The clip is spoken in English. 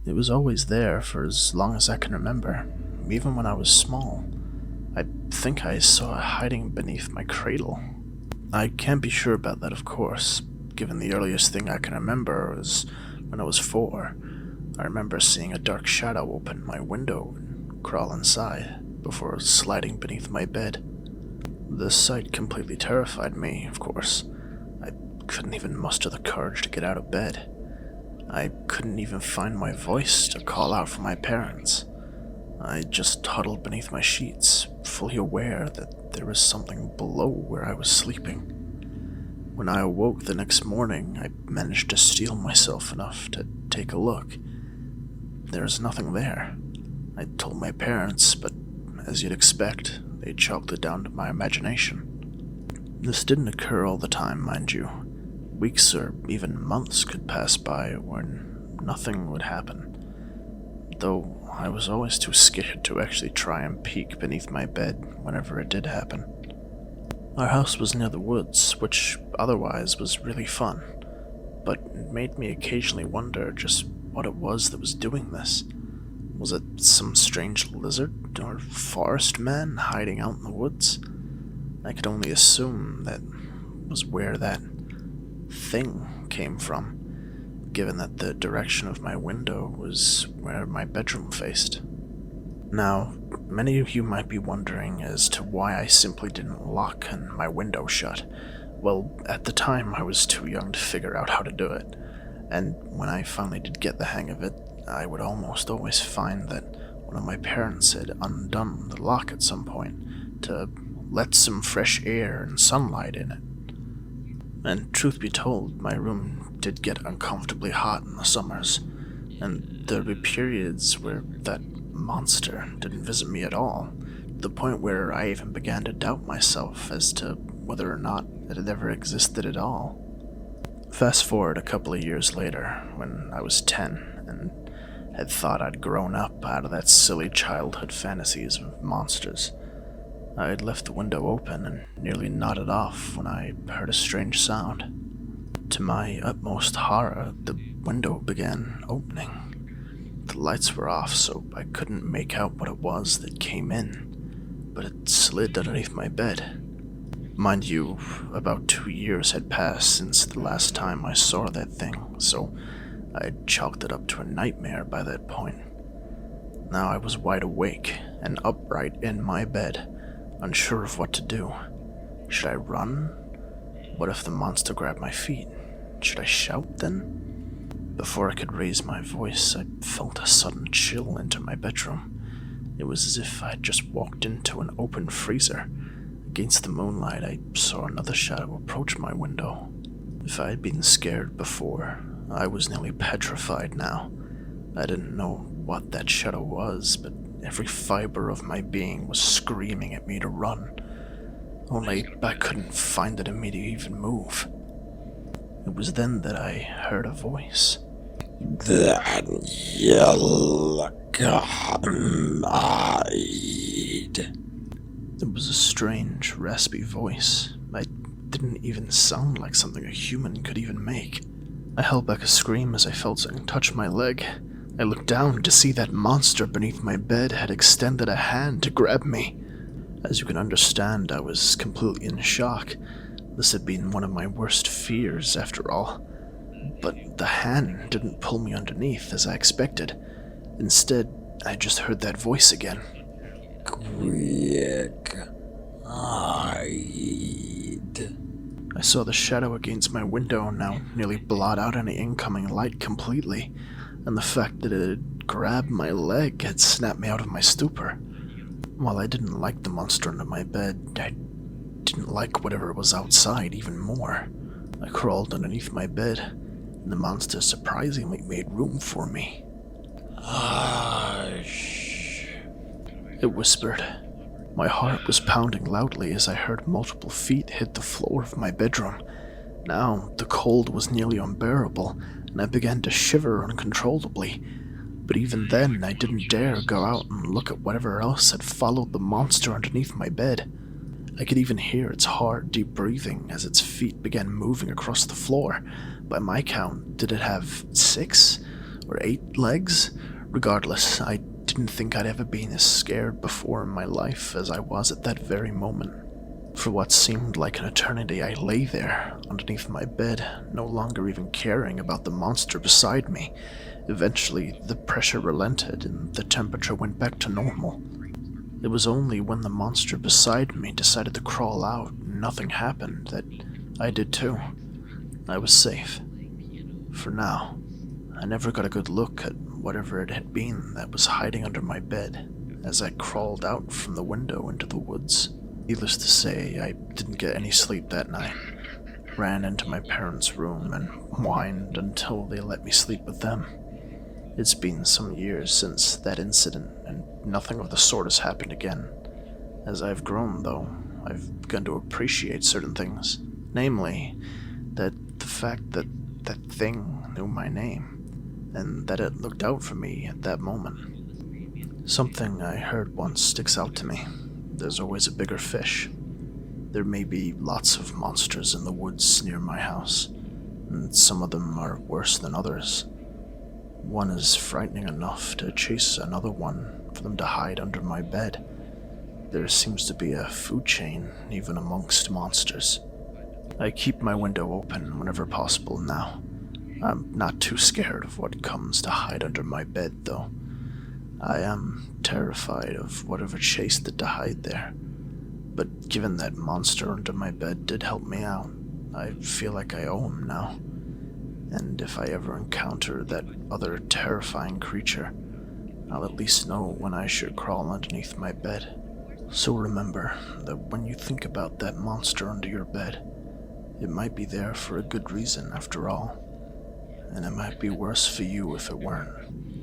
It was always there for as long as I can remember, even when I was small. I think I saw it hiding beneath my cradle. I can't be sure about that, of course, given the earliest thing I can remember was when I was 4. I remember seeing a dark shadow open my window and crawl inside before sliding beneath my bed. The sight completely terrified me, of course. I couldn't even muster the courage to get out of bed. I couldn't even find my voice to call out for my parents. I just huddled beneath my sheets, fully aware that there was something below where I was sleeping. When I awoke the next morning, I managed to steel myself enough to take a look. There was nothing there. I told my parents, but as you'd expect, they chalked it down to my imagination. This didn't occur all the time, mind you. Weeks or even months could pass by when nothing would happen, though I was always too scared to actually try and peek beneath my bed whenever it did happen. Our house was near the woods, which otherwise was really fun, but it made me occasionally wonder just what it was that was doing this. Was it some strange lizard or forest man hiding out in the woods? I could only assume that was where that thing came from, given that the direction of my window was where my bedroom faced. Now, many of you might be wondering as to why I simply didn't lock my window shut. Well, at the time I was too young to figure out how to do it, and when I finally did get the hang of it, I would almost always find that one of my parents had undone the lock at some point to let some fresh air and sunlight in it. And truth be told, my room did get uncomfortably hot in the summers, and there'd be periods where that monster didn't visit me at all, to the point where I even began to doubt myself as to whether or not it had ever existed at all. Fast forward a couple of years later, when I was 10, and had thought I'd grown up out of that silly childhood fantasies of monsters. I had left the window open and nearly nodded off when I heard a strange sound. To my utmost horror, the window began opening. The lights were off, so I couldn't make out what it was that came in, but it slid underneath my bed. Mind you, about 2 years had passed since the last time I saw that thing, so I'd chalked it up to a nightmare by that point. Now I was wide awake and upright in my bed, unsure of what to do. Should I run? What if the monster grabbed my feet? Should I shout then? Before I could raise my voice, I felt a sudden chill enter my bedroom. It was as if I had just walked into an open freezer. Against the moonlight, I saw another shadow approach my window. If I had been scared before, I was nearly petrified now. I didn't know what that shadow was, but every fiber of my being was screaming at me to run. Only I couldn't find it in me to even move. It was then that I heard a voice. Then you'll come hide. It was a strange, raspy voice. I didn't even sound like something a human could even make. I held back a scream as I felt something touch my leg. I looked down to see that monster beneath my bed had extended a hand to grab me. As you can understand, I was completely in shock. This had been one of my worst fears, after all. But the hand didn't pull me underneath as I expected. Instead, I just heard that voice again. Quick, hide. I saw the shadow against my window now nearly blot out any incoming light completely, and the fact that it had grabbed my leg had snapped me out of my stupor. While I didn't like the monster under my bed, I didn't like whatever was outside even more. I crawled underneath my bed, and the monster surprisingly made room for me. Hush. It whispered. My heart was pounding loudly as I heard multiple feet hit the floor of my bedroom. Now, the cold was nearly unbearable, and I began to shiver uncontrollably. But even then, I didn't dare go out and look at whatever else had followed the monster underneath my bed. I could even hear its hard, deep breathing as its feet began moving across the floor. By my count, did it have 6 or 8 legs? Regardless, I didn't think I'd ever been as scared before in my life as I was at that very moment. For what seemed like an eternity, I lay there, underneath my bed, no longer even caring about the monster beside me. Eventually, the pressure relented and the temperature went back to normal. It was only when the monster beside me decided to crawl out and nothing happened that I did too. I was safe. For now. I never got a good look at whatever it had been that was hiding under my bed as I crawled out from the window into the woods. Needless to say, I didn't get any sleep that night. Ran into my parents' room and whined until they let me sleep with them. It's been some years since that incident, and nothing of the sort has happened again. As I've grown, though, I've begun to appreciate certain things. Namely, that the fact that that thing knew my name, and that it looked out for me at that moment. Something I heard once sticks out to me. There's always a bigger fish. There may be lots of monsters in the woods near my house, and some of them are worse than others. One is frightening enough to chase another one for them to hide under my bed. There seems to be a food chain even amongst monsters. I keep my window open whenever possible now. I'm not too scared of what comes to hide under my bed, though. I am terrified of whatever chased it to hide there. But given that monster under my bed did help me out, I feel like I owe him now. And if I ever encounter that other terrifying creature, I'll at least know when I should crawl underneath my bed. So remember that when you think about that monster under your bed, it might be there for a good reason after all. And it might be worse for you if it weren't.